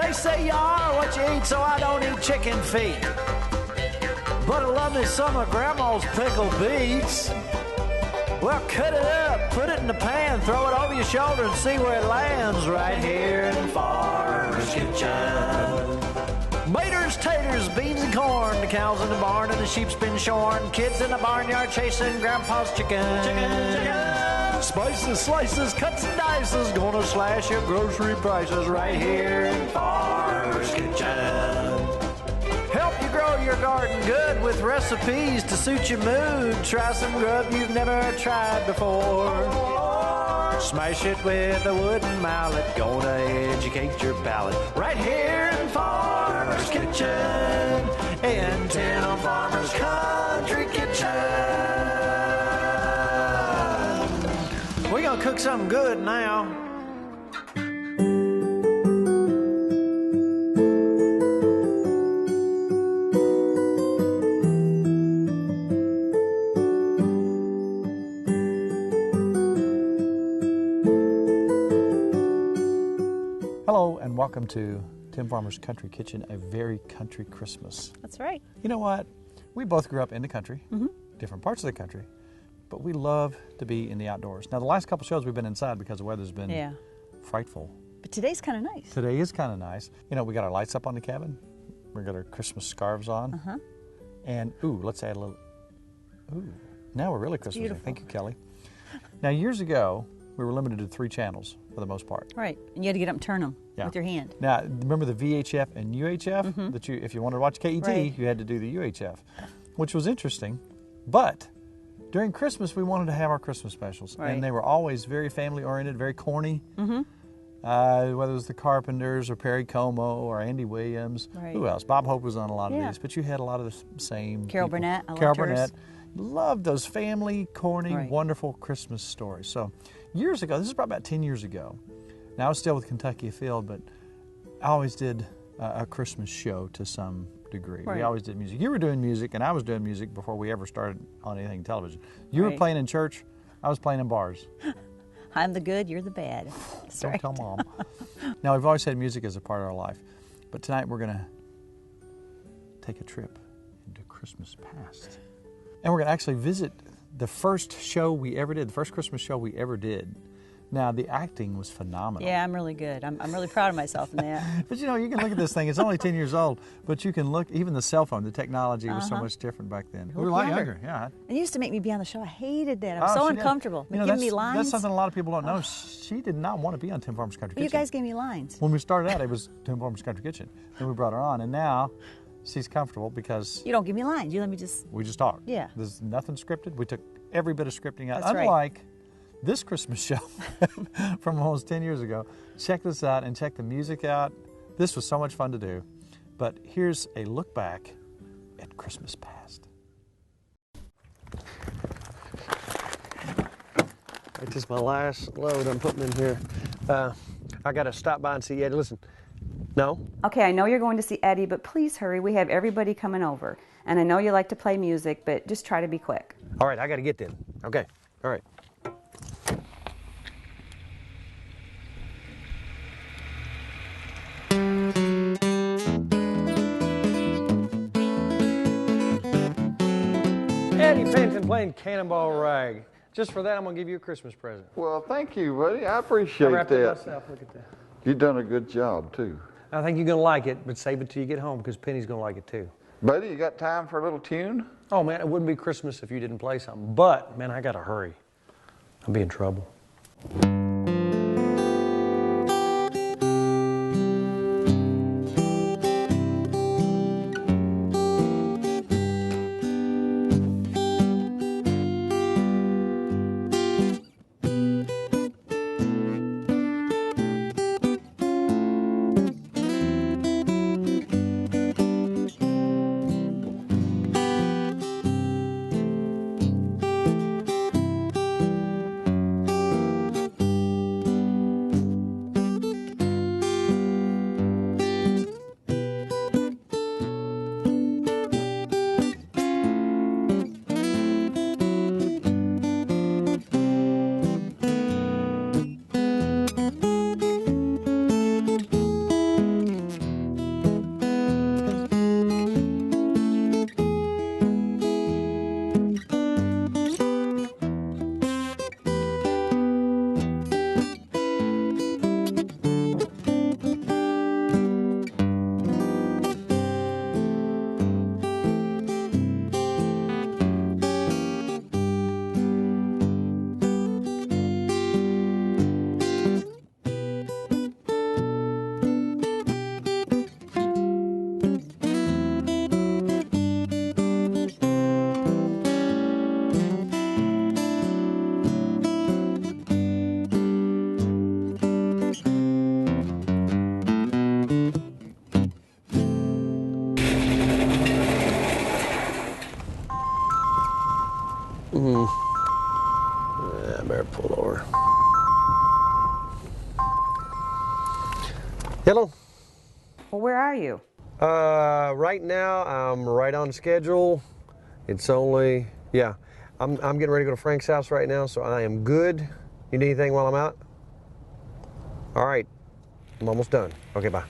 They say you are what you eat, so I don't eat chicken feet. But I love me some of Grandma's pickled beets. Well, cut it up, put it in the pan, throw it over your shoulder and see where it lands right here in Farmer's Kitchen. Maters, taters, beans and corn, the cows in the barn and the sheep's been shorn, kids in the barnyard chasing Grandpa's chicken. Chicken. Spices, slices, cuts and dices, gonna slash your grocery prices right here in Farmer's Kitchen. Help you grow your garden good with recipes to suit your mood. Try some grub you've never tried before. Smash it with a wooden mallet. Gonna educate your palate. Right here in Farmer's Kitchen. In Tim Farmer's Country Kitchen. We're gonna cook something good now. Hello and welcome to Tim Farmer's Country Kitchen, a very country Christmas. That's right. You know what? We both grew up in the country, different parts of the country, but we love to be in the outdoors. Now, the last couple shows we've been inside because the weather's been frightful. But today's kind of nice. Today is kind of nice. You know, we got our lights up on the cabin. We got our Christmas scarves on. And, ooh, let's add a little, ooh, now we're really Christmas. Thank you, Kelly. Now, years ago, we were limited to 3 channels for the most part. Right, and you had to get up and turn them with your hand. Now, remember the VHF and UHF? That if you wanted to watch KET, you had to do the UHF, which was interesting. But during Christmas, we wanted to have our Christmas specials, and they were always very family-oriented, very corny. Whether it was the Carpenters or Perry Como or Andy Williams. Who else? Bob Hope was on a lot of these, but you had a lot of the same Carol people. Burnett. Carol Burnett. Loved those family, corny, wonderful Christmas stories. So years ago, this is probably about 10 years ago. Now, I was still with Kentucky Afield, but I always did a Christmas show to some degree. We always did music. You were doing music, and I was doing music before we ever started on anything television. You were playing in church. I was playing in bars. I'm the good, you're the bad. Don't tell Mom. Now, we've always had music as a part of our life, but tonight we're going to take a trip into Christmas past. And we're going to actually visit the first show we ever did, the first Christmas show we ever did. Now, the acting was phenomenal. Yeah, I'm really good. I'm really proud of myself in that. But you know, you can look at this thing, it's only 10 years old, but you can look, even the cell phone, the technology was so much different back then. We were a lot younger, yeah. It used to make me be on the show. I hated that. I was so uncomfortable. You know, giving me lines. That's something a lot of people don't know. She did not want to be on Tim Farmer's Country Kitchen. You guys gave me lines. When we started out, it was Tim Farmer's Country Kitchen. Then we brought her on, and now she's comfortable because you don't give me lines. You let me just... We just talk. Yeah. There's nothing scripted. We took every bit of scripting out. That's Unlike this Christmas show from almost 10 years ago. Check this out and check the music out. This was so much fun to do. But here's a look back at Christmas past. This is my last load I'm putting in here. I got to stop by and see Eddie. Listen, no? Okay, I know you're going to see Eddie, but please hurry. We have everybody coming over. And I know you like to play music, but just try to be quick. All right, I got to get then. Okay, all right. Eddie Pennington playing Cannonball Rag. Just for that, I'm going to give you a Christmas present. Well, thank you, buddy. I appreciate wrapped that. it myself. Look at that. You've done a good job, too. I think you're going to like it, but save it till you get home because Penny's going to like it, too. Buddy, you got time for a little tune? Oh, man, it wouldn't be Christmas if you didn't play something. But, man, I got to hurry. I'll be in trouble. Hello. Well, where are you? Right now I'm right on schedule. It's only, yeah, I'm getting ready to go to Frank's house right now, so I am good. You need anything while I'm out? All right, I'm almost done. Okay, bye.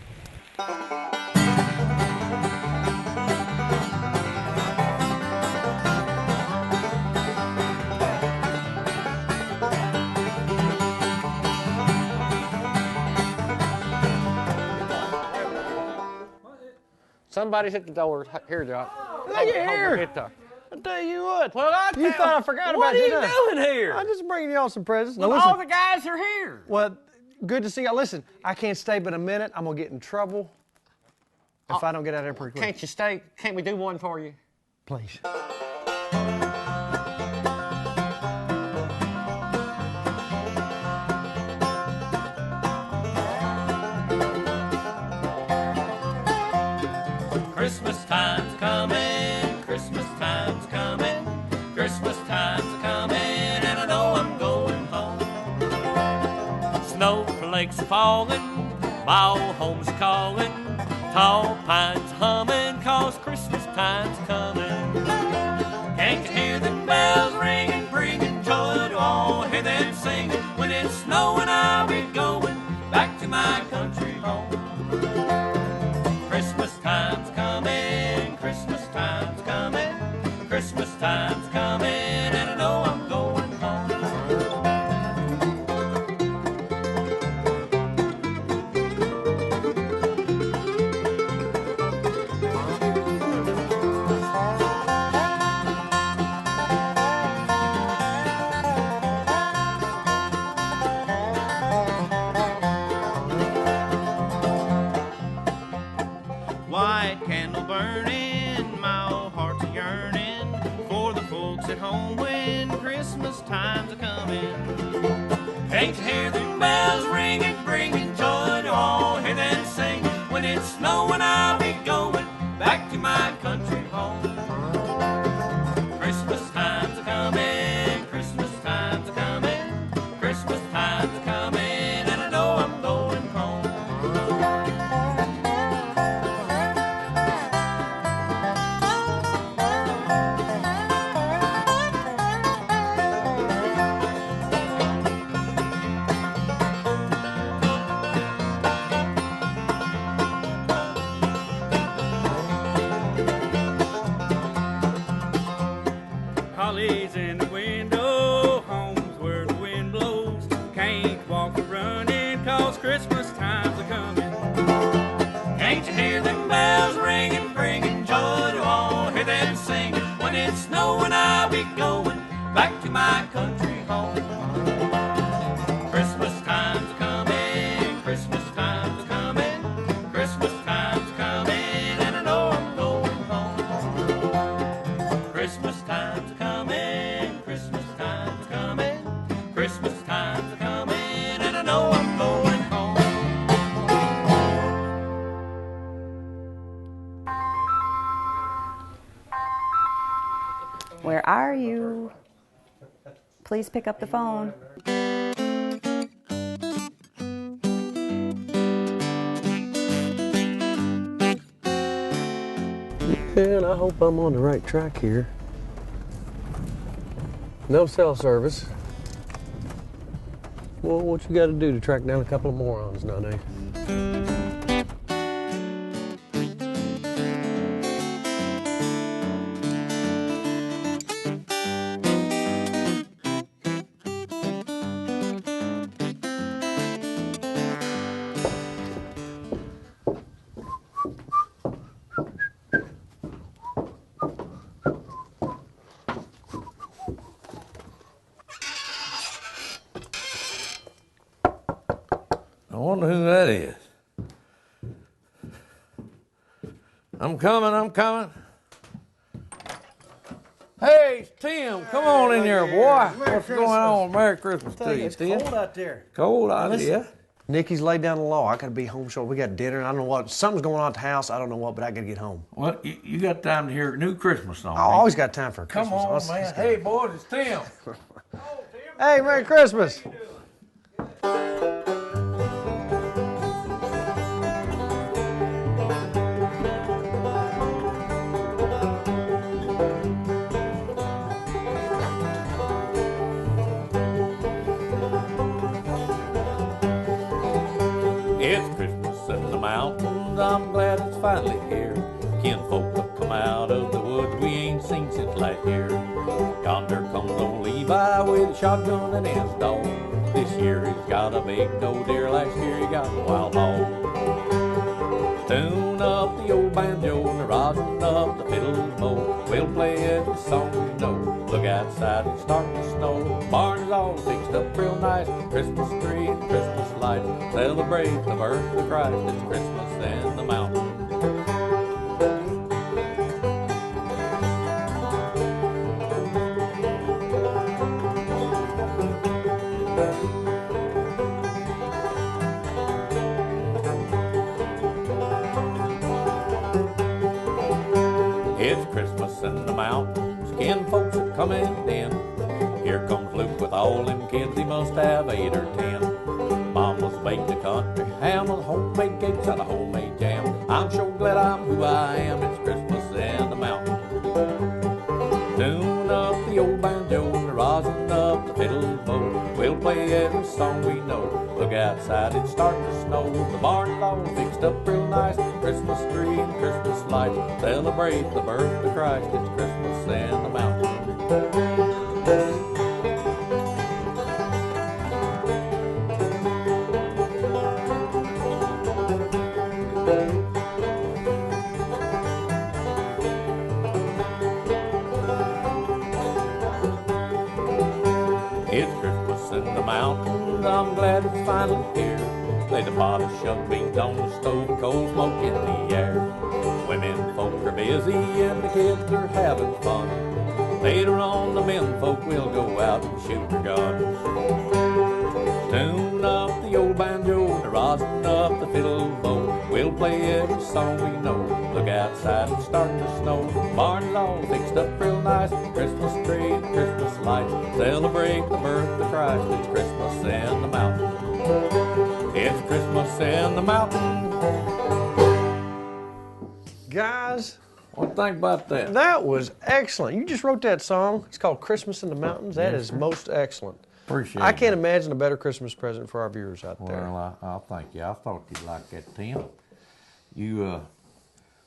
Somebody's at the door. Here, Jock. Look at here. I'll tell you what. Well, you thought I forgot about you. What are you doing here? I'm just bringing y'all some presents. Well, Now, listen. all the guys are here. Well, good to see y'all. Listen, I can't stay but a minute. I'm going to get in trouble if I don't get out of here pretty quick. Can't you stay? Can't we do one for you? Please. Christmas time's coming, Christmas time's coming, Christmas time's coming, and I know I'm going home. Snowflakes are falling, my old home's calling, tall pines humming, 'cause Christmas time's coming. Can't you hear them bells ringing, bringing joy to all, hear them singing, when it's snowing I'll be going back to my country home. Christmas time's coming, Christmas time's coming, Christmas time's coming, and I know I'm going home. White candle burning, my old heart's a yearning for the folks at home when Christmas time's a coming. Can't you hear them bells ringing, bringing joy to all, hear them singing, when it's snowing I'll be going back to my country home. Christmas time's a coming, Christmas time's a coming, Christmas time's a coming, and I know I'm going home. Holly's in the window, home's where the wind blows. Can't walk or running, 'cause Christmas time's a coming. Can't you hear them bells ringing, bringing joy to all, hear them singing, when it's snowing I'll be going back to my country home. Christmas time's a coming, Christmas time's a coming, Christmas time's a coming, and I know I'm going home. Christmas time's a coming, Christmas time's a coming, Christmas time's a coming, and I know I'm going home. Where are you? Please pick up the phone. And I hope I'm on the right track here. No cell service. Well, what you got to do to track down a couple of morons nowadays? I wonder who that is. I'm coming, I'm coming. Hey, it's Tim. Come on in here, boy. What's going on? Merry Christmas to you, Tim. It's cold out there. Cold out there. Nikki's laid down the law. I gotta be home short. We got dinner. I don't know what. Something's going on at the house. I don't know what, but I gotta get home. Well, you got time to hear a new Christmas song. I always got time for a Come Christmas. on, man. Hey, boys, it's Tim. Hey, Merry Christmas. It's Christmas in the mountains, I'm glad it's finally here. Kinfolk have come out of the woods we ain't seen since last year. Yonder comes old Levi with a shotgun and his dog. This year he's got a big doe deer, last year he got a wild hog. Tune up the old banjo and the rosin up the fiddle's bow. We'll play every song we know. Look outside, it's starting to snow. Barn's all fixed up real nice. Christmas tree and Christmas lights. Celebrate the birth of Christ. It's Christmas in the mountains. It's Christmas in the mountains, kinfolks are coming in. Here comes Luke with all them kids, he must have 8 or 10. Mama's baked a country ham with homemade cakes out of homemade jam. I'm sure glad I'm who I am, it's Christmas in the mountains. Tune up the old banjo and the rosin up the fiddle's bow. We'll play every song we know. Look outside, it's starting to snow. The barn's all fixed up real nice. Christmas tree and Christmas lights. Celebrate the birth of Christ. It's Christmas in the mountains. It's Christmas in the mountains, I'm glad it's finally here. Lay the pot of shuck beans on the stove and cold smoke in the air. Women folk are busy and the kids are having fun. Later on the men folk will go out and shoot their guns. Tune up the old banjo and the rosin up the fiddle bow. We'll play every song we know. Look outside, it's starting to snow. Barn's all fixed up real nice. Christmas tree and Christmas lights. Celebrate the birth of Christ. It's Christmas in the mountains. It's Christmas in the mountains. Guys, what do you think about that? That was excellent. You just wrote that song. It's called Christmas in the Mountains. That is most excellent. Appreciate it. I can't imagine a better Christmas present for our viewers out there. Well, I'll thank you. I thought you'd like that, Tim. You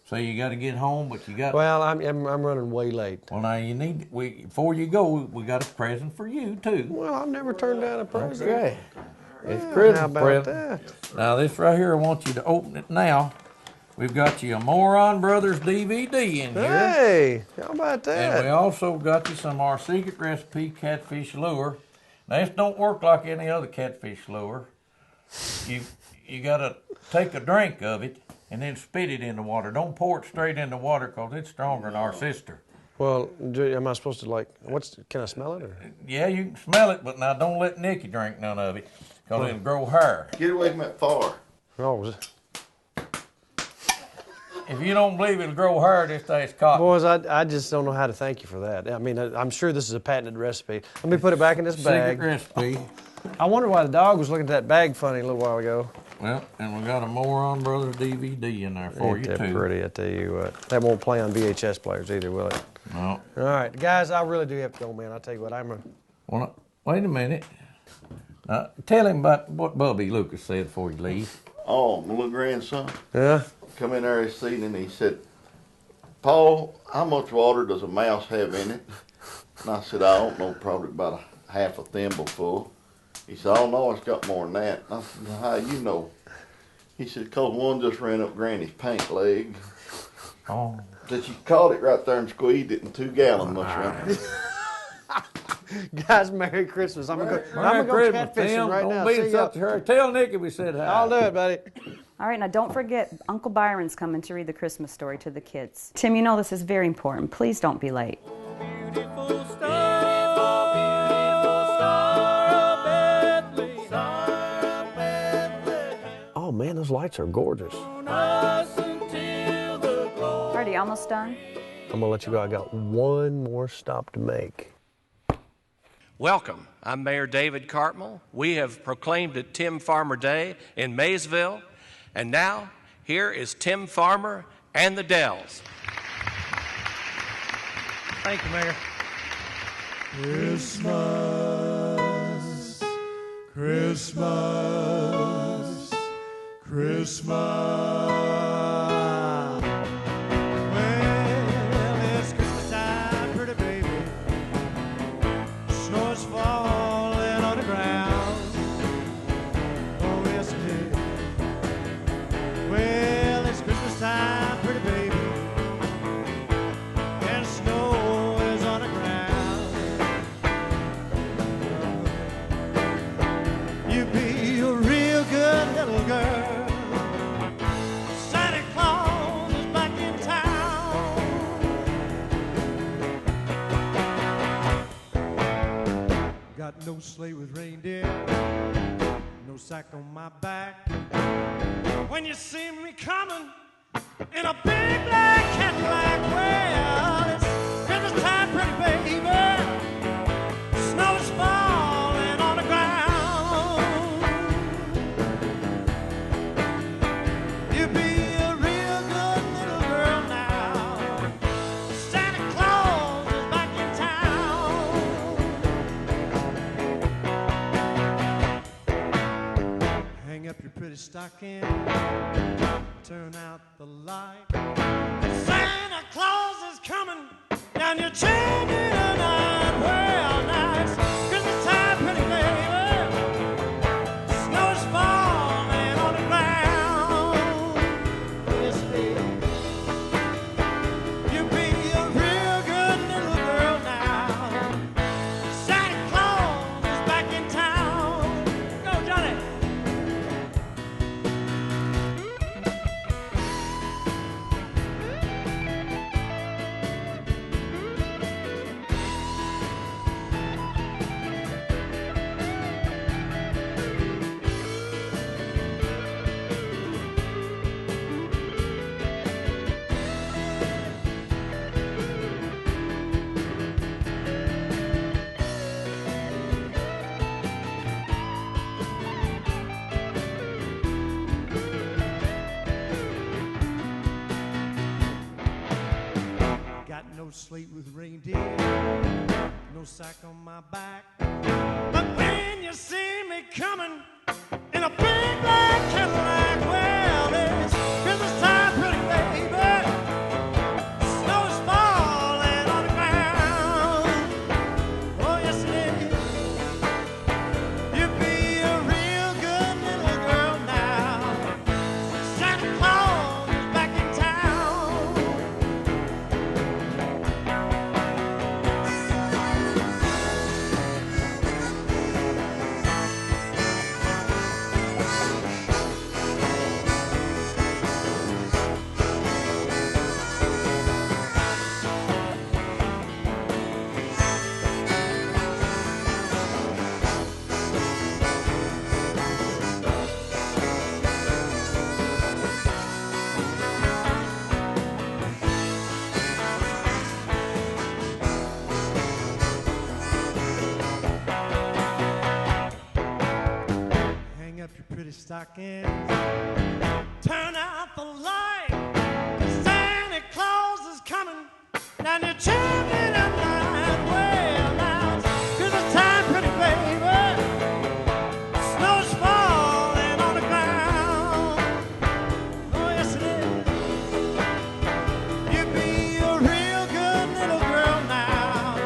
say you got to get home, but you got. Well, I'm running way late. Well, now you need. Before you go, we got a present for you too. Well, I've never turned down a present. Okay. It's Christmas how about present. that? Now this right here, I want you to open it now. We've got you a Moron Brothers DVD in here. Hey, how about that? And we also got you some of our secret recipe catfish lure. Now this don't work like any other catfish lure. You got to take a drink of it and then spit it in the water. Don't pour it straight in the water because it's stronger than our sister. Well, am I supposed to can I smell it? Or? Yeah, you can smell it, but now don't let Nikki drink none of it because it'll grow hair. Get away from that far. Oh, If you don't believe it'll grow hair, this tastes cotton. boys, I just don't know how to thank you for that. I mean, I'm sure this is a patented recipe. Let me put it back in this bag. Secret recipe. I wonder why the dog was looking at that bag funny a little while ago. Well, and we got a Moron Brothers DVD in there for you Ain't that too. pretty, I tell you what. That won't play on VHS players either, will it? No. All right, guys, I really do have to go, man. I'll tell you what, Well, wait a minute. Tell him about what Bubby Lucas said before you leave. Oh, my little grandson. Yeah? Come in there this evening and he said, Paul, how much water does a mouse have in it? And I said, I don't know, probably about a half a thimble full. He said, oh no, it's got more than that. And I said, how you know? He said, because one just ran up Granny's pant leg. Oh. That you caught it right there and squeezed it in 2-gallon mushroom. Guys, Merry Christmas. I'm going to go catfishing right now. Don't beat up to her. Tell Nikki we said hi. I'll do it, buddy. All right, now don't forget, Uncle Byron's coming to read the Christmas story to the kids. Tim, you know this is very important. Please don't be late. Beautiful star, beautiful star of Bethlehem. Oh, man, those lights are gorgeous. Already almost done? I'm going to let you go. I got one more stop to make. Welcome. I'm Mayor David Cartmel. We have proclaimed it Tim Farmer Day in Maysville. And now, here is Tim Farmer and the Dells. Thank you, Mayor. Christmas, Christmas, Christmas. Well, it's Christmas time, pretty baby. Snow is falling on the ground. Oh, yes, it is. Well, it's Christmas time, pretty baby. And snow is on the ground. You be a real good little girl. Santa Claus is back in town. Got no sleigh with reindeer, no sack on my back. When you see me coming in a big black Cadillac, well, it's Christmas time, pretty baby. Snow is falling on the ground. You be a real good little girl now. Santa Claus is back in town. Hang up your pretty stocking, turn out the light. Santa Claus is coming down your chimney tonight. Well, nice Christmas time, pretty baby. Snow is falling on the ground. Yes, baby. You be a real good little girl now. Santa Claus is back in town. Go, Johnny. Got no slate with reindeer, no sack on my back. But when you see me coming in a big black Cadillac, well, it's Christmas time, pretty baby. Snow is falling on the ground. Oh, yes, it is. You be a real good little girl now. Santa Claus is back in town. Hang up your pretty stockings, turn out the light. Santa Claus is coming down your chimney tonight. Well, now it's Christmas time, pretty baby. Snow is falling on the ground. Oh, yes, it is. You be a real good little girl now.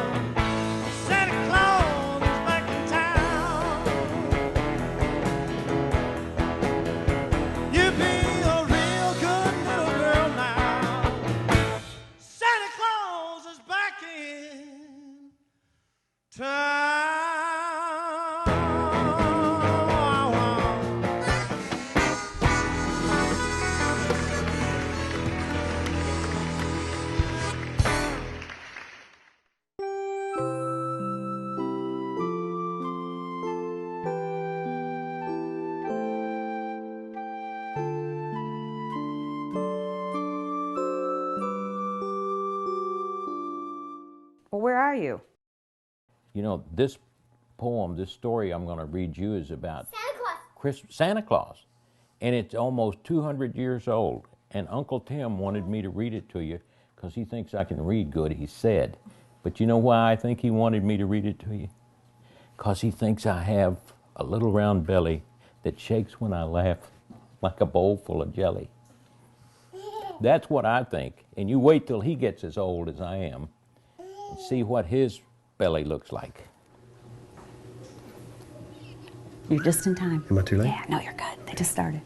Santa Claus is back in town. You be a real good little girl now. Santa Claus is back in town. Well, where are you? You know, this poem, this story I'm going to read you is about Santa Claus. And it's almost 200 years old. And Uncle Tim wanted me to read it to you because he thinks I can read good, he said. But you know why I think he wanted me to read it to you? Because he thinks I have a little round belly that shakes when I laugh like a bowl full of jelly. That's what I think. And you wait till he gets as old as I am and see what his belly looks like. You're just in time. Am I too late? Yeah, no, you're good. They just started.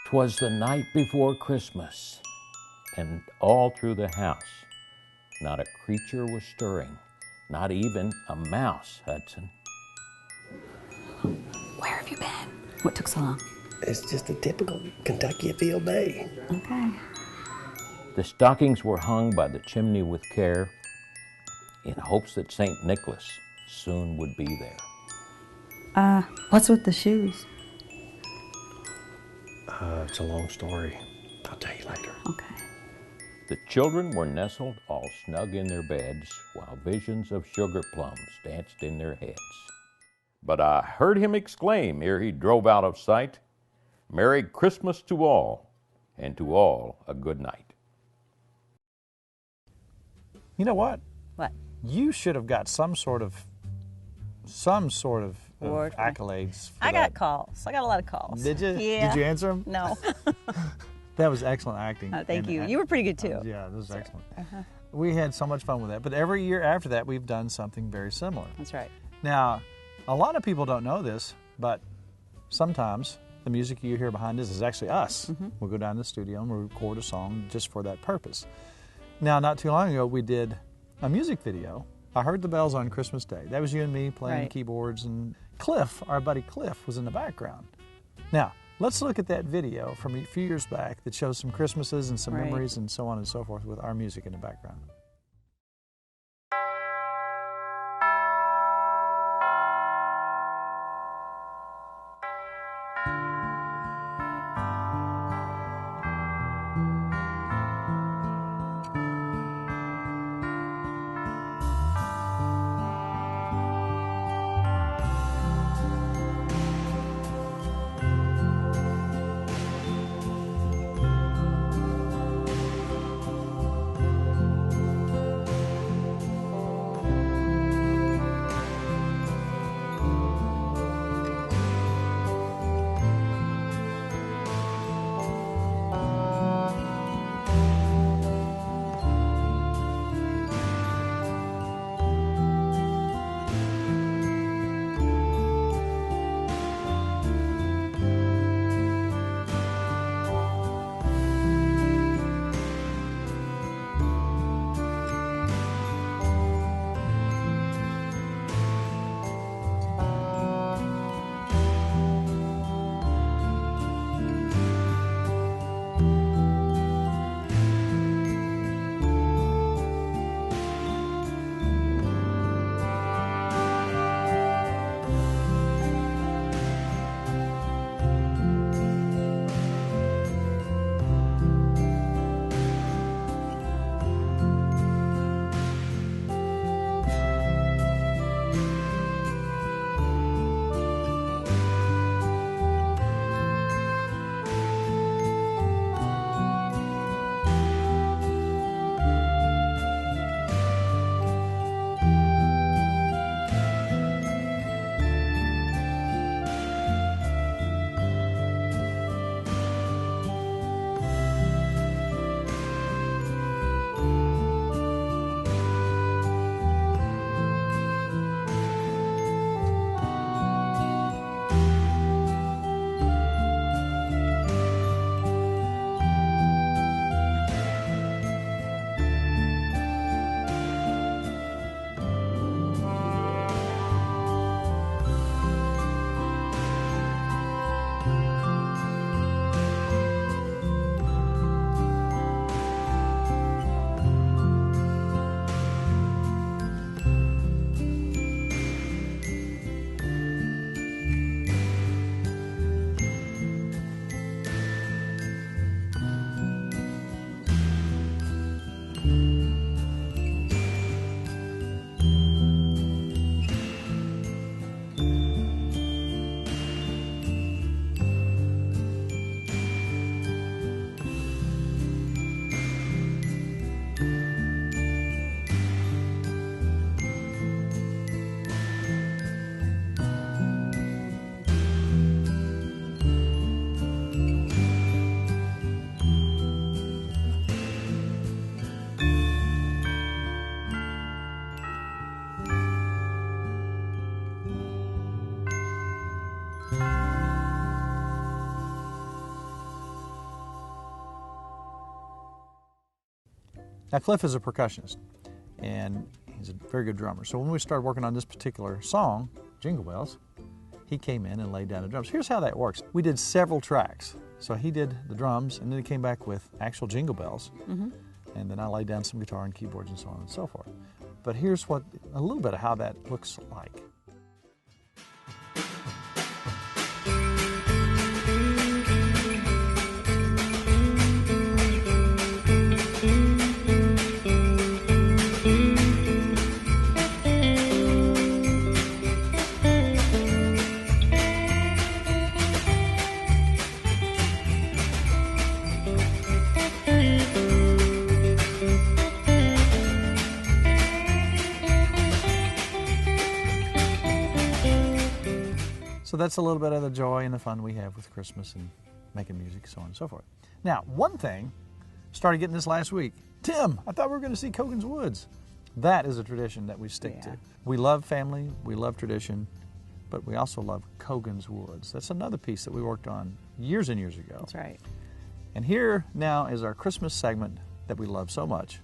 'Twas the night before Christmas, and all through the house, not a creature was stirring, not even a mouse, Hudson. Where have you been? What took so long? It's just a typical Kentucky field day. Okay. The stockings were hung by the chimney with care, in hopes that St. Nicholas soon would be there. What's with the shoes? It's a long story. I'll tell you later. Okay. The children were nestled all snug in their beds, while visions of sugar plums danced in their heads. But I heard him exclaim ere he drove out of sight, "Merry Christmas to all, and to all a good night." You know what? What? You should have got some sort of Award. accolades. I got calls. I got a lot of calls. Did you? Yeah. Did you answer them? No. That was excellent acting. Thank you. You were pretty good too. Yeah, that was excellent. We had so much fun with that. But every year after that, we've done something very similar. That's right. Now, a lot of people don't know this, but sometimes the music you hear behind this is actually us. We'll go down to the studio and we'll record a song just for that purpose. Now, not too long ago, we did a music video. I Heard the Bells on Christmas Day. That was you and me playing keyboards, and Cliff, our buddy Cliff, was in the background. Now, let's look at that video from a few years back that shows some Christmases and some memories and so on and so forth with our music in the background. Now Cliff is a percussionist, and he's a very good drummer. So when we started working on this particular song, Jingle Bells, he came in and laid down the drums. Here's how that works. We did several tracks. So he did the drums, and then he came back with actual Jingle Bells. And then I laid down some guitar and keyboards and so on and so forth. But here's a little bit of how that looks like. So that's a little bit of the joy and the fun we have with Christmas and making music, so on and so forth. Now, one thing, started getting this last week. Tim, I thought we were going to see Kogan's Woods. That is a tradition that we stick to. We love family, we love tradition, but we also love Kogan's Woods. That's another piece that we worked on years and years ago. That's right. And here now is our Christmas segment that we love so much.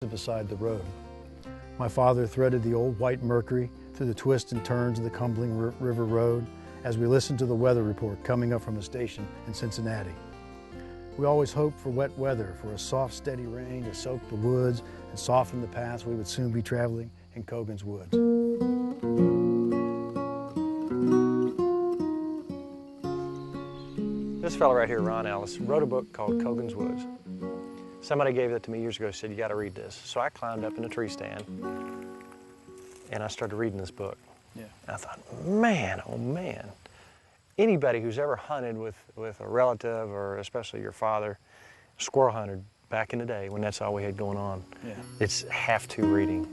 Beside the road. My father threaded the old white Mercury through the twists and turns of the Cumberland River Road as we listened to the weather report coming up from a station in Cincinnati. We always hoped for wet weather, for a soft, steady rain to soak the woods and soften the paths we would soon be traveling in Kogan's Woods. This fellow right here, Ron Ellis, wrote a book called Kogan's Woods. Somebody gave that to me years ago, said, you got to read this. So I climbed up in a tree stand and I started reading this book. Yeah. I thought, man, oh man. Anybody who's ever hunted with a relative, or especially your father, squirrel hunted back in the day when that's all we had going on, it's have-to reading.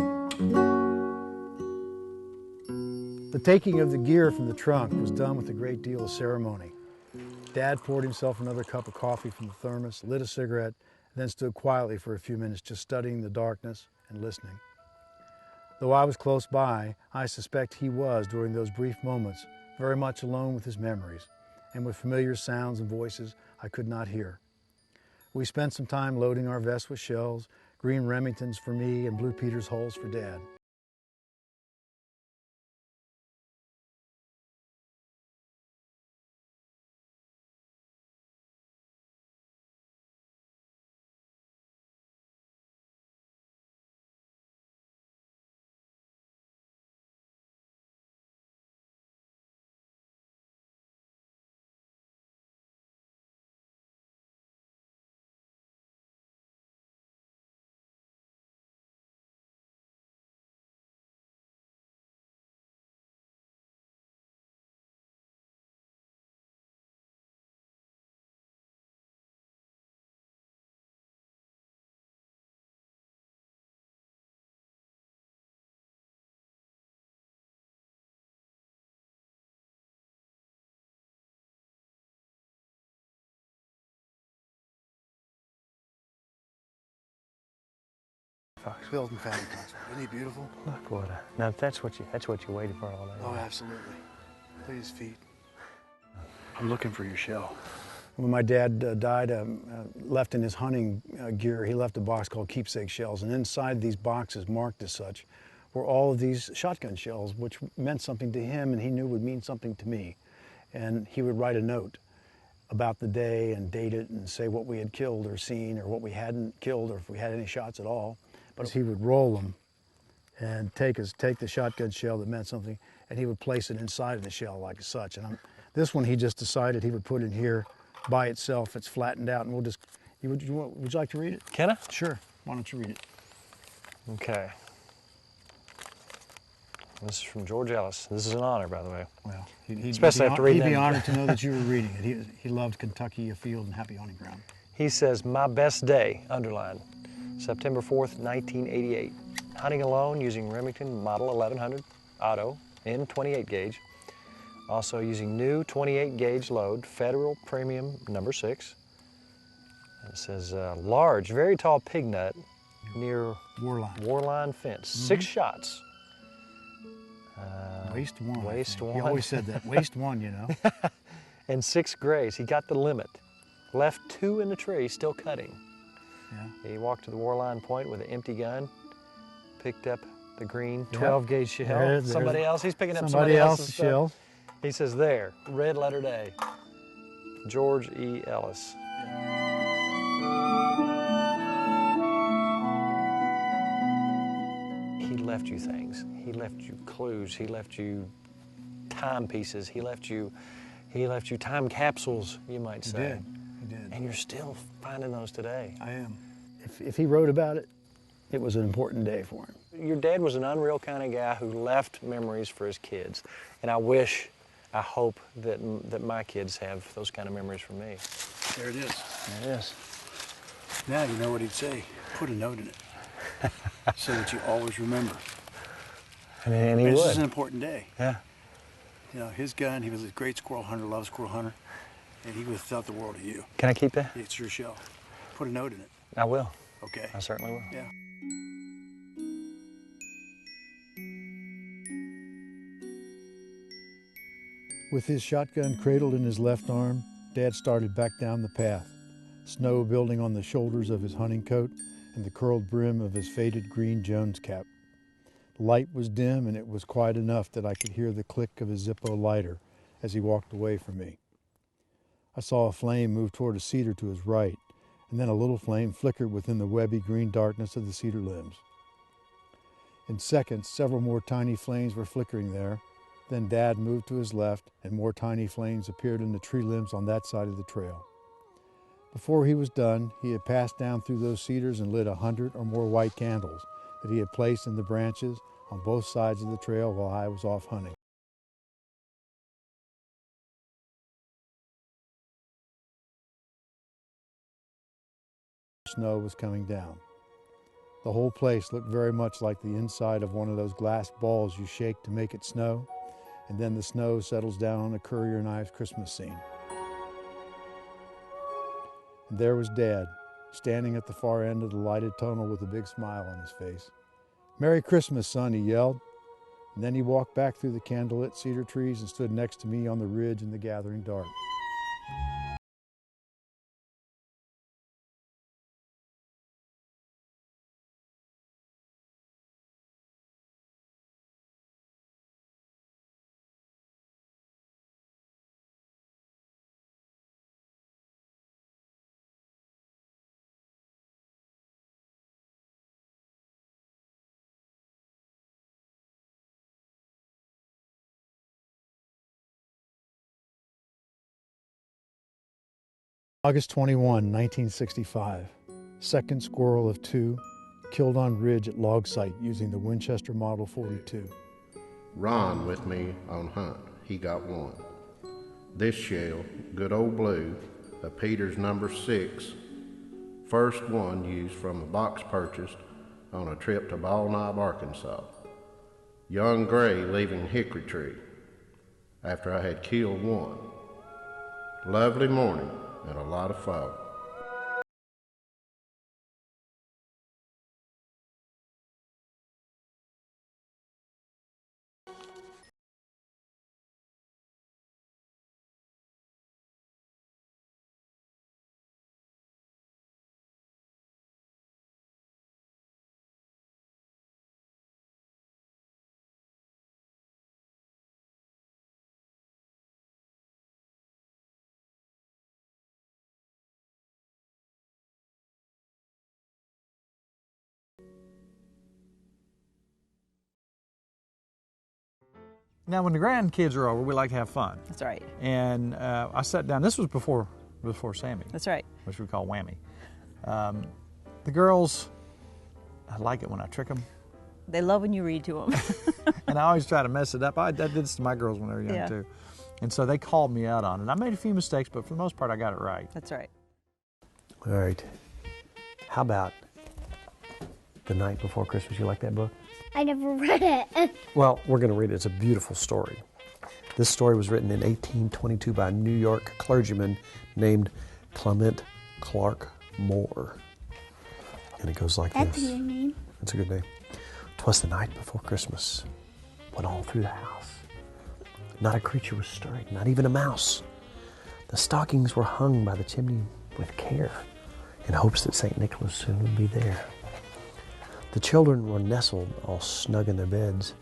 The taking of the gear from the trunk was done with a great deal of ceremony. Dad poured himself another cup of coffee from the thermos, lit a cigarette, then stood quietly for a few minutes just studying the darkness and listening. Though I was close by, I suspect he was, during those brief moments, very much alone with his memories and with familiar sounds and voices I could not hear. We spent some time loading our vests with shells, green Remingtons for me and blue Peter's holes for Dad. Build and family concert. Isn't he beautiful? Look what now that's what you waited for all day. Oh, absolutely. Look at his feet. I'm looking for your shell. When my dad died, left in his hunting gear, he left a box called keepsake shells, and inside these boxes, marked as such, were all of these shotgun shells, which meant something to him and he knew would mean something to me. And he would write a note, about the day and date it and say what we had killed or seen or what we hadn't killed or if we had any shots at all. But he would roll them and take the shotgun shell that meant something, and he would place it inside of the shell like such. And this one he just decided he would put in here by itself. It's flattened out, and we'll just. Would you like to read it? Can I? Sure. Why don't you read it? Okay. This is from George Ellis. This is an honor, by the way. Well, especially after reading it. He'd be honored to know that you were reading it. He loved Kentucky, a field, and happy hunting ground. He says, my best day, underlined, September 4th, 1988. Hunting alone using Remington Model 1100 Auto in 28 gauge. Also using new 28 gauge load, Federal Premium number 6. It says large, very tall pig nut near Warline fence. 6 shots. Waste one. Waste one. He always said that. Waste one, you know. And 6 grays. He got the limit. Left 2 in the tree, still cutting. Yeah. He walked to the Warline point with an empty gun, picked up the green 12 gauge shell. Somebody else. He's picking up somebody else's shell. He says, there, red letter day. George E. Ellis. He left you things. He left you clues. He left you timepieces. He left you time capsules, you might say. He did. And you're still finding those today. I am. If he wrote about it, it was an important day for him. Your dad was an unreal kind of guy who left memories for his kids. And I hope that my kids have those kind of memories from me. There it is. There it is. Now you know what he'd say. Put a note in it. So that you always remember. And he would. This is an important day. Yeah. You know, his gun, he was a great squirrel hunter, loved squirrel hunter, and he would have thought the world of you. Can I keep that? It's your shell. Put a note in it. I will. Okay. I certainly will. Yeah. With his shotgun cradled in his left arm, Dad started back down the path, snow building on the shoulders of his hunting coat and the curled brim of his faded green Jones cap. The light was dim, and it was quiet enough that I could hear the click of his Zippo lighter as he walked away from me. I saw a flame move toward a cedar to his right, and then a little flame flickered within the webby green darkness of the cedar limbs. In seconds, several more tiny flames were flickering there. Then Dad moved to his left, and more tiny flames appeared in the tree limbs on that side of the trail. Before he was done, he had passed down through those cedars and lit 100 or more white candles that he had placed in the branches on both sides of the trail while I was off hunting. Snow was coming down. The whole place looked very much like the inside of one of those glass balls you shake to make it snow, and then the snow settles down on a Currier and Ives Christmas scene. And there was Dad, standing at the far end of the lighted tunnel with a big smile on his face. "Merry Christmas, son," he yelled. And then he walked back through the candlelit cedar trees and stood next to me on the ridge in the gathering dark. August 21, 1965. Second squirrel of 2, killed on ridge at log site using the Winchester Model 42. Ron with me on hunt. He got 1. This shell, good old blue, a Peters number 6. First one used from a box purchased on a trip to Ball Knob, Arkansas. Young gray leaving Hickory Tree after I had killed 1. Lovely morning and a lot of fog. Now, when the grandkids are over, we like to have fun. That's right. And I sat down. This was before Sammy. That's right. Which we call Whammy. The girls, I like it when I trick them. They love when you read to them. And I always try to mess it up. I did this to my girls when they were young, too. And so they called me out on it. I made a few mistakes, but for the most part, I got it right. That's right. All right. How about The Night Before Christmas? You like that book? I never read it. Well, we're going to read it. It's a beautiful story. This story was written in 1822 by a New York clergyman named Clement Clark Moore. And it goes like this. That's a good name. That's a good name. 'Twas the night before Christmas, when all through the house not a creature was stirring, not even a mouse. The stockings were hung by the chimney with care, in hopes that St. Nicholas soon would be there. The children were nestled all snug in their beds,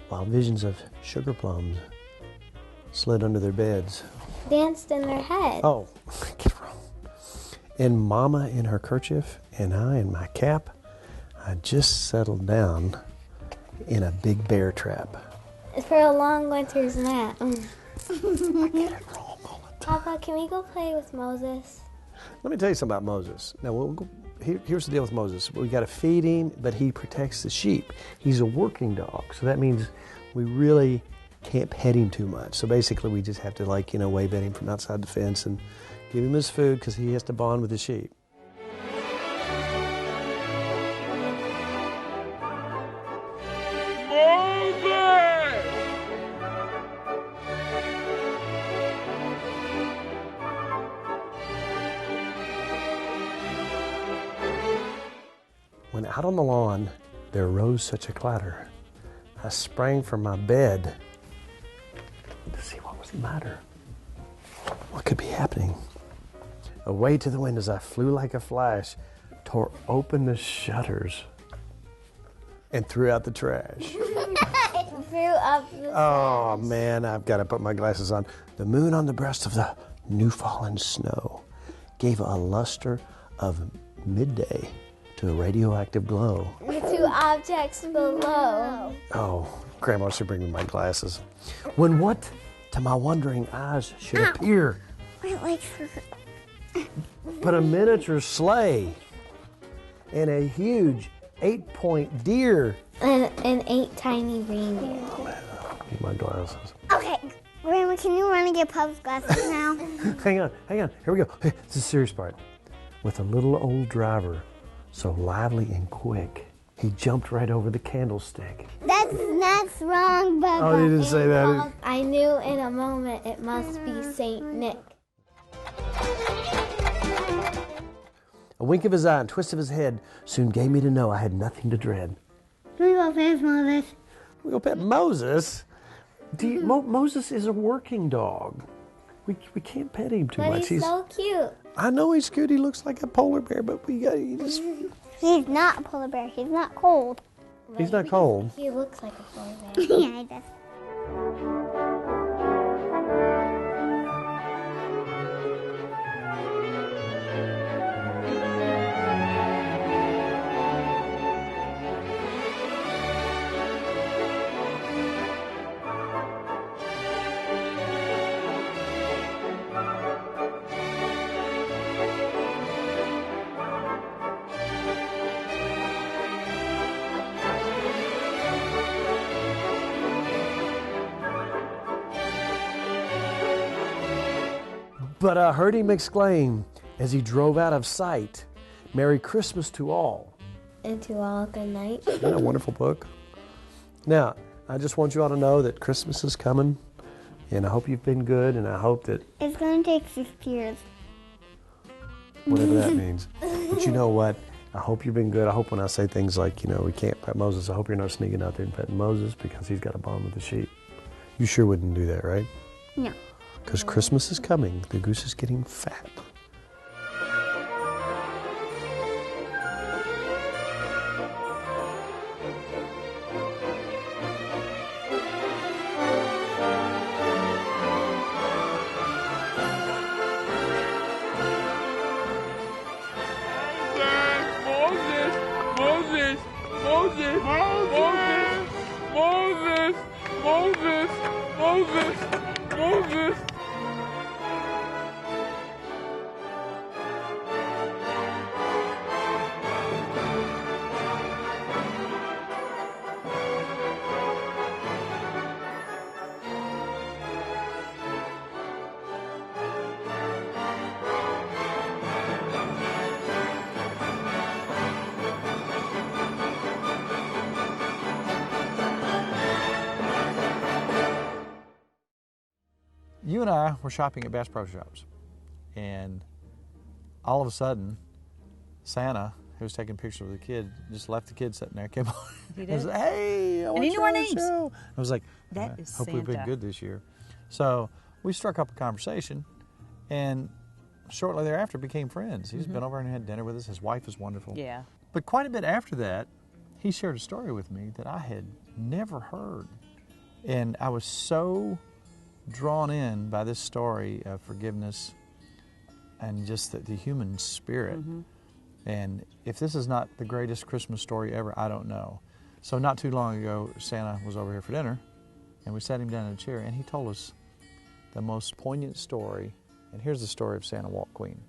while visions of sugar plums slid under their beds. Danced in their head. Oh, get it wrong. And Mama in her kerchief, and I in my cap, I just settled down in a big bear trap. For a long winter's nap. I get it wrong all the time. Papa, can we go play with Moses? Let me tell you something about Moses. Now, here's the deal with Moses. We got to feed him, but he protects the sheep. He's a working dog, so that means we really can't pet him too much. So basically, we just have to, wave at him from outside the fence and give him his food because he has to bond with the sheep. When out on the lawn there rose such a clatter, I sprang from my bed to see what was the matter. What could be happening? Away to the windows I flew like a flash, tore open the shutters, and threw out the trash. Threw up the Oh man, I've got to put my glasses on. The moon on the breast of the new fallen snow gave a luster of midday to a radioactive glow. The two objects below. Oh, Grandma should bring me my glasses. When what to my wondering eyes should appear My legs hurt. but a miniature sleigh and a huge 8-point deer. And 8 tiny reindeer. Need my glasses. Okay, Grandma, can you run and get Pup's glasses now? Hang on. Here we go. Hey, this is the serious part. With a little old driver, so lively and quick, he jumped right over the candlestick. That's wrong, Bubba. Oh, you didn't say that. I knew in a moment it must be Saint Nick. A wink of his eye and twist of his head soon gave me to know I had nothing to dread. We go pet Moses. We go pet Moses? Moses is a working dog. We can't pet him too But much. he's so cute. I know he's cute. He looks like a polar bear, but he just... He's not a polar bear. He's not cold. He's not cold. He looks like a polar bear. Yeah, he does. But I heard him exclaim as he drove out of sight, "Merry Christmas to all." And to all, good night. Isn't that a wonderful book? Now, I just want you all to know that Christmas is coming, and I hope you've been good, and I hope that It's going to take 50 years. whatever that means. But you know what? I hope you've been good. I hope when I say things like, we can't pet Moses, I hope you're not sneaking out there and petting Moses because he's got a bond with the sheep. You sure wouldn't do that, right? No. Because Christmas is coming. The goose is getting fat. Moses, Moses, Moses, Moses, Moses, Moses, Moses. You and I were shopping at Bass Pro Shops, and all of a sudden, Santa, who was taking pictures of the kid, just left the kid sitting there, came on, He and was did. like, hey, I want he you knew our on the names. show. I was like, That is hope we've been Santa. good this year. So we struck up a conversation, and shortly thereafter became friends. He's been over and had dinner with us. His wife is wonderful. Yeah. But quite a bit after that, he shared a story with me that I had never heard. And I was so drawn in by this story of forgiveness and just the human spirit. And if this is not the greatest Christmas story ever, I don't know. So not too long ago, Santa was over here for dinner, and we sat him down in a chair, and he told us the most poignant story. And here's the story of Santa Walt Queen.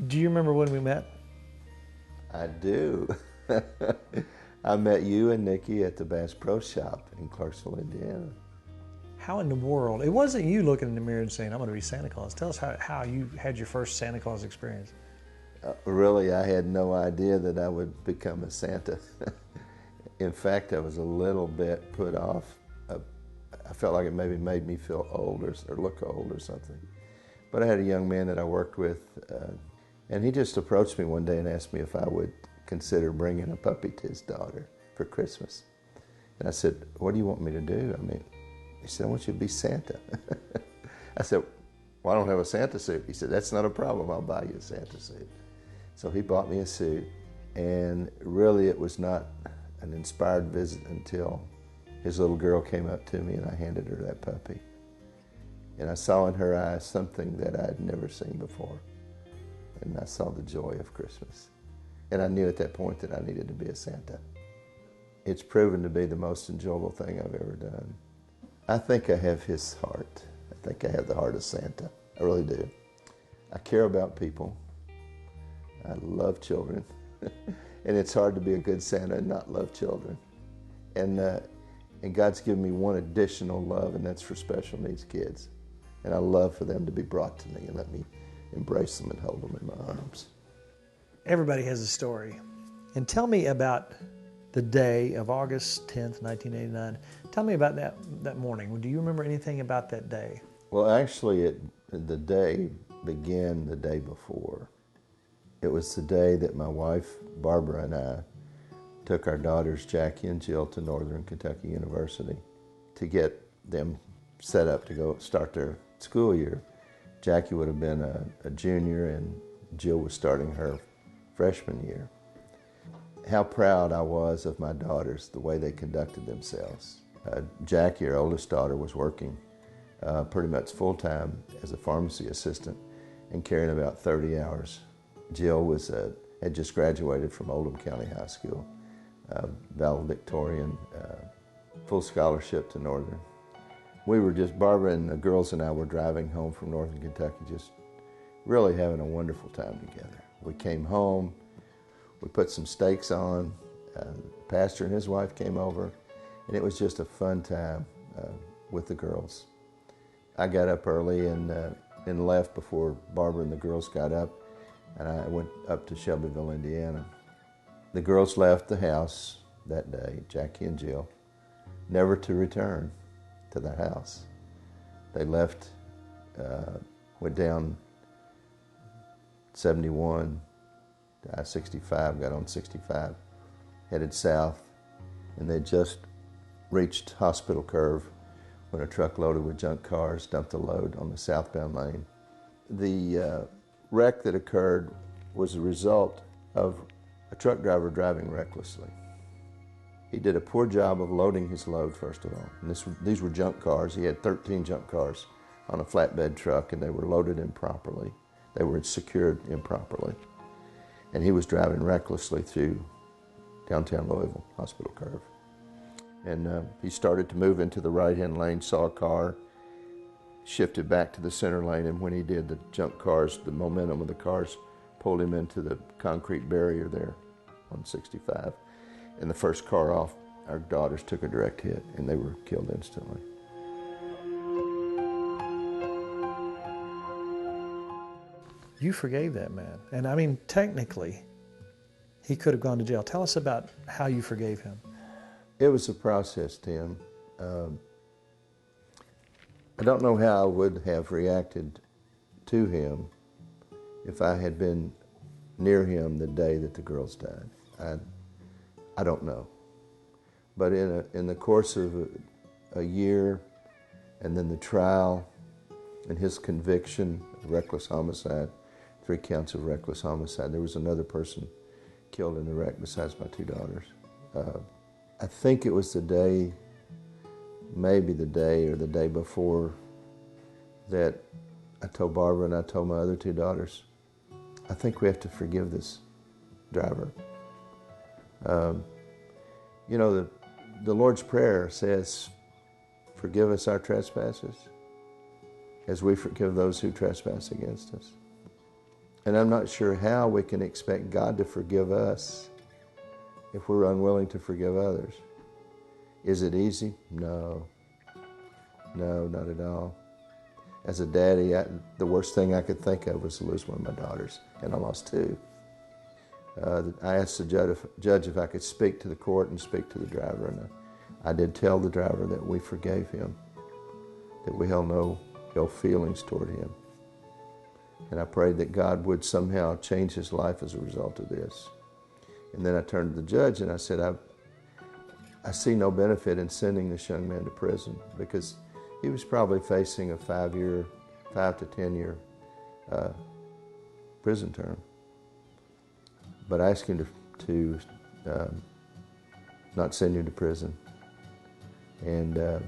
Do you remember when we met? I do. I met you and Nikki at the Bass Pro Shop in Clarksville, Indiana. How in the world? It wasn't you looking in the mirror and saying, I'm going to be Santa Claus. Tell us how you had your first Santa Claus experience. Really, I had no idea that I would become a Santa. In fact, I was a little bit put off. I felt like it maybe made me feel old or look old or something. But I had a young man that I worked with, and he just approached me one day and asked me if I would consider bringing a puppy to his daughter for Christmas. And I said, what do you want me to do? I mean, he said, I want you to be Santa. I said, well, I don't have a Santa suit. He said, that's not a problem. I'll buy you a Santa suit. So he bought me a suit, and really it was not an inspired visit until his little girl came up to me and I handed her that puppy. And I saw in her eyes something that I had never seen before. And I saw the joy of Christmas. And I knew at that point that I needed to be a Santa. It's proven to be the most enjoyable thing I've ever done. I think I have his heart. I think I have the heart of Santa. I really do. I care about people. I love children. And it's hard to be a good Santa and not love children. And God's given me one additional love, and that's for special needs kids. And I love for them to be brought to me and let me embrace them and hold them in my arms. Everybody has a story. And tell me about the day of August 10th, 1989. Tell me about that morning. Do you remember anything about that day? Well, actually, the day began the day before. It was the day that my wife, Barbara, and I took our daughters, Jackie and Jill, to Northern Kentucky University to get them set up to go start their school year. Jackie would have been a junior, and Jill was starting her freshman year. How proud I was of my daughters, the way they conducted themselves. Jackie, our oldest daughter, was working pretty much full-time as a pharmacy assistant and carrying about 30 hours. Jill had just graduated from Oldham County High School, valedictorian, full scholarship to Northern. We were Barbara and the girls and I were driving home from Northern Kentucky, just really having a wonderful time together. We came home, we put some steaks on, the pastor and his wife came over, and it was just a fun time with the girls. I got up early and left before Barbara and the girls got up, and I went up to Shelbyville, Indiana. The girls left the house that day, Jackie and Jill, never to return to the house. They left, went down 71 to I-65, got on 65, headed south, and they just reached Hospital Curve when a truck loaded with junk cars dumped a load on the southbound lane. The wreck that occurred was a result of a truck driver driving recklessly. He did a poor job of loading his load, first of all. And these were junk cars. He had 13 junk cars on a flatbed truck, and they were loaded improperly. They were secured improperly. And he was driving recklessly through downtown Louisville, Hospital Curve. And he started to move into the right-hand lane, saw a car, shifted back to the center lane, and when he did, the junk cars, the momentum of the cars pulled him into the concrete barrier there on 65. And the first car off, our daughters took a direct hit, and they were killed instantly. You forgave that man. And I mean, technically, he could have gone to jail. Tell us about how you forgave him. It was a process, Tim. I don't know how I would have reacted to him if I had been near him the day that the girls died. I don't know. But in the course of a year, and then the trial, and his conviction of reckless homicide, 3 counts of reckless homicide. There was another person killed in the wreck besides my 2 daughters. I think it was the day, maybe the day or the day before, that I told Barbara and I told my other 2 daughters, I think we have to forgive this driver. You know, the Lord's Prayer says, forgive us our trespasses as we forgive those who trespass against us. And I'm not sure how we can expect God to forgive us if we're unwilling to forgive others. Is it easy? No. No, not at all. As a daddy, the worst thing I could think of was to lose one of my daughters, and I lost 2. I asked the judge if I could speak to the court and speak to the driver, and I did tell the driver that we forgave him, that we held no ill feelings toward him. And I prayed that God would somehow change his life as a result of this. And then I turned to the judge and I said, I see no benefit in sending this young man to prison, because he was probably facing a 5 to 10 year prison term. But I asked him to not send him to prison. And the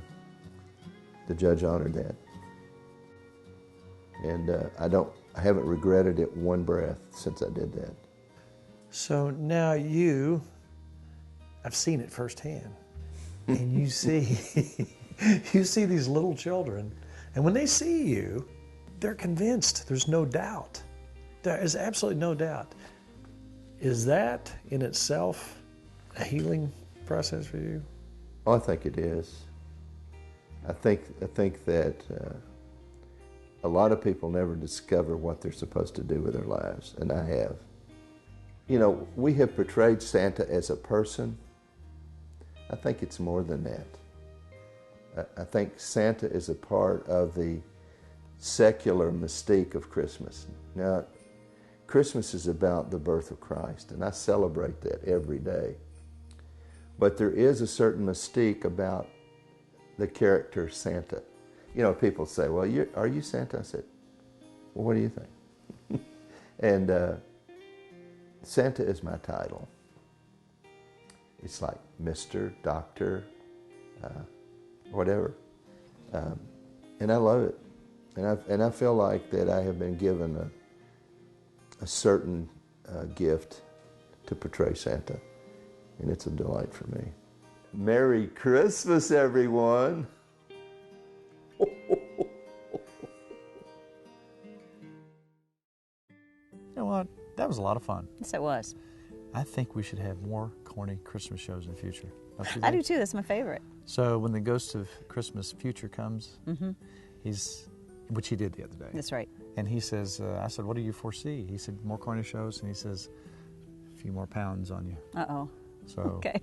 judge honored that. And I haven't regretted it one breath since I did that. So now I've seen it firsthand, and you see these little children, and when they see you, they're convinced. There's no doubt. There is absolutely no doubt. Is that in itself a healing process for you? Oh, I think it is. I think that a lot of people never discover what they're supposed to do with their lives, and I have. You know, we have portrayed Santa as a person. I think it's more than that. I think Santa is a part of the secular mystique of Christmas. Now, Christmas is about the birth of Christ, and I celebrate that every day. But there is a certain mystique about the character Santa. You know, people say, well, are you Santa? I said, well, what do you think? And Santa is my title. It's like Mr., Doctor, whatever. And I love it. And I feel like that I have been given a certain gift to portray Santa. And it's a delight for me. Merry Christmas, everyone. You know what? That was a lot of fun. Yes, it was. I think we should have more corny Christmas shows in the future. Don't you I think? do too. That's my favorite. So when the Ghost of Christmas Future comes, which he did the other day. That's right. And he says, I said, what do you foresee? He said, more corny shows. And he says, a few more pounds on you. Uh-oh. So okay.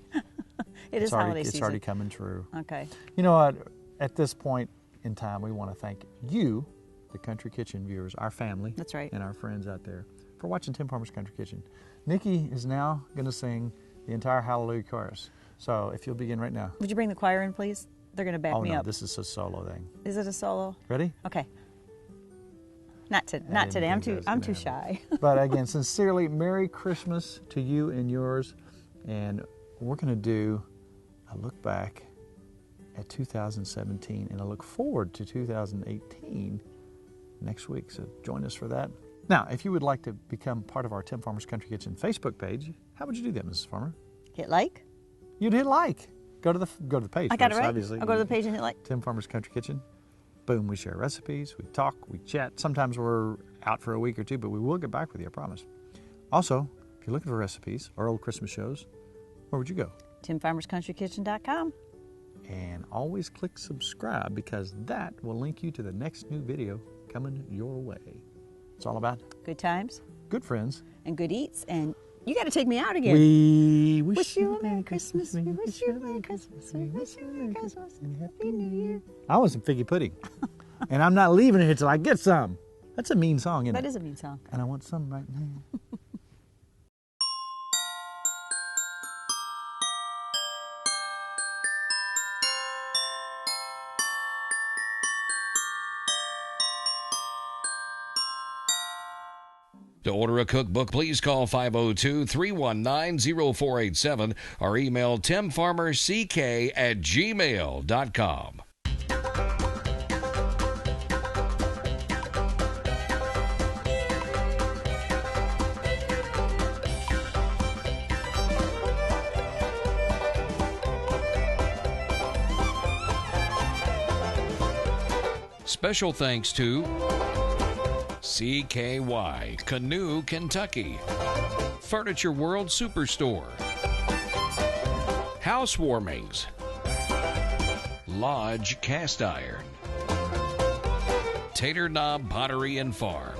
It's holiday season. It's already coming true. Okay. You know what? At this point in time, we want to thank you, the Country Kitchen viewers, our family. That's right. And our friends out there for watching Tim Farmer's Country Kitchen. Nikki is now going to sing the entire Hallelujah chorus. So if you'll begin right now. Would you bring the choir in, please? They're going to back me up. This is a solo thing. Is it a solo? Ready? Okay. Not today. I'm too shy. But again, sincerely, Merry Christmas to you and yours. And we're going to do a look back at 2017 and a look forward to 2018 next week. So join us for that. Now, if you would like to become part of our Tim Farmer's Country Kitchen Facebook page, how would you do that, Mrs. Farmer? Hit like. You'd hit like. Go to the page. I got it first, right. Obviously, I'll go to the page and hit like. Tim Farmer's Country Kitchen. Boom. We share recipes. We talk. We chat. Sometimes we're out for a week or two, but we will get back with you. I promise. Also, if you're looking for recipes or old Christmas shows, where would you go? TimFarmersCountryKitchen.com. And always click subscribe because that will link you to the next new video coming your way. It's all about good times, good friends, and good eats. And you got to take me out again. We wish you a Merry Christmas. We wish you a Merry Christmas. We wish you a Merry Christmas and Happy New Year. I want some figgy pudding. And I'm not leaving it until I get some. That's a mean song, isn't it? That is a mean song. And I want some right now. To order a cookbook, please call 502-319-0487 or email timfarmerck@gmail.com. Special thanks to CKY, Canoe, Kentucky, Furniture World Superstore, Housewarmings, Lodge Cast Iron, Tater Knob Pottery and Farm,